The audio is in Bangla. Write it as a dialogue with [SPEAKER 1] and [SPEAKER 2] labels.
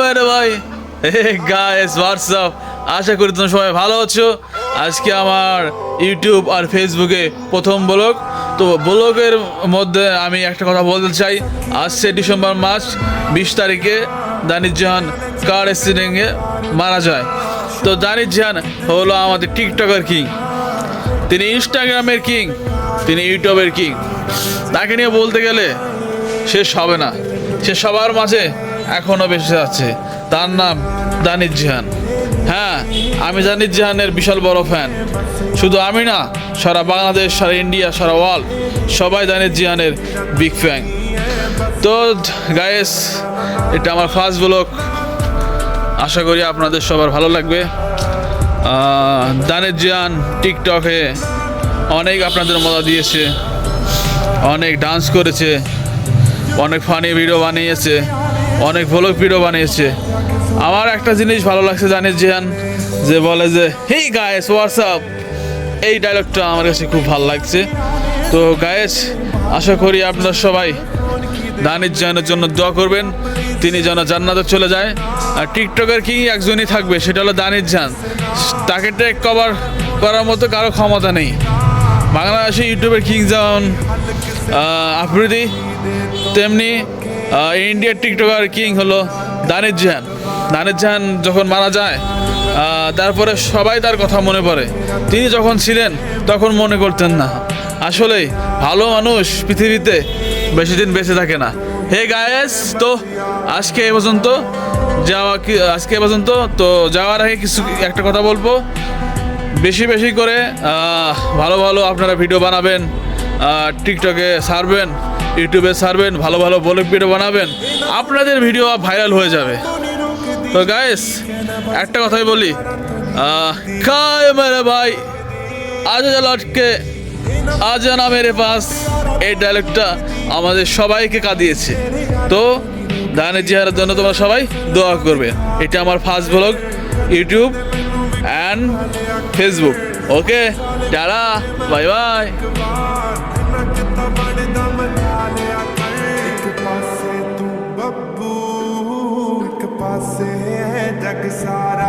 [SPEAKER 1] মেরে ভাই গাইস হোয়াটসঅ্যাপ, আশা করি তোমরা সবাই ভালো আছো। আজকে আমার ইউটিউব আর ফেসবুকে প্রথম ব্লগ। তো ব্লগের মধ্যে আমি একটা কথা বলতে চাই। আসছে ডিসেম্বর মাস 20 তারিখে দানিশ জাহান কার অ্যাক্সিডেন্টে মারা যায়। তো দানিশ জাহান হলো আমাদের টিকটকের কিং, তিনি ইনস্টাগ্রামের কিং, তিনি ইউটিউবের কিং। তাকে নিয়ে বলতে গেলে শেষ হবে না। সে সবার মাঝে এখনও বেঁচে আছে। তার নাম দানিশ জাহান। হ্যাঁ, আমি দানিশ জাহানের বিশাল বড় ফ্যান। শুধু আমি না, সারা বাংলাদেশ, সারা ইন্ডিয়া, সারা ওয়ার্ল্ড সবাই দানিশ জাহানের বিগ ফ্যান। তো গাইস, এটা আমার ফার্স্ট ব্লগ। আশা করি আপনাদের সবার ভালো লাগবে। দানিশ জাহান টিকটকে অনেক আপনাদের মজা দিয়েছে, অনেক ডান্স করেছে, অনেক ফানি ভিডিও বানিয়েছে, অনেক ভ্লগ ভিডিও বানিয়েছে। আমার একটা জিনিস ভালো লাগছে দানিশ জাহান যে বলে যে হেই গাইস হোয়াটসঅ্যাপ, এই ডায়লগটা আমার কাছে খুব ভালো লাগছে। তো গাইস, আশা করি আপনারা সবাই দানিশ জাহানের জন্য দোয়া করবেন, তিনি যেন জান্নাতে চলে যায়। আর টিকটকের কি একজনই থাকবে, সেটা হলো দানিশ জাহান। তাকে টেক কভার করার মতো কারো ক্ষমতা নেই। বাংলাদেশে ইউটিউবের কিং যেমন আফ্রিদি, তেমনি ইন্ডিয়ার টিকটকার কিং হলো দানিশ জাহান। দানিশ জাহান যখন মারা যায়, তারপরে সবাই তার কথা মনে পড়ে। তিনি যখন ছিলেন তখন মনে করতেন না। আসলে ভালো মানুষ পৃথিবীতে বেশি দিন বেঁচে থাকে না। হে গায়েস, তো আজকে এ পর্যন্ত তো যাওয়ার আগে একটা কথা বলবো। বেশি বেশি করে ভালো ভালো আপনারা ভিডিও বানাবেন, টিকটকে ছাড়বেন, ইউটিউবে ছাড়বেন, ভালো ভালো ব্লগ ভিডিও বানাবেন, আপনাদের ভিডিও ভাইরাল হয়ে যাবে। তো গাইস, একটা কথাই বলি, খায় মেরে ভাই আজ লটকে আজ না মেরে পাস, এই ডায়লগটা আমাদের সবাইকে কাঁদিয়েছে। তো দানিশ জাহানের জন্য তোমরা সবাই দোয়া করবে। এটা আমার first blog, YouTube and Facebook. Okay, tata, bye bye.
[SPEAKER 2] पासे है जग सारा।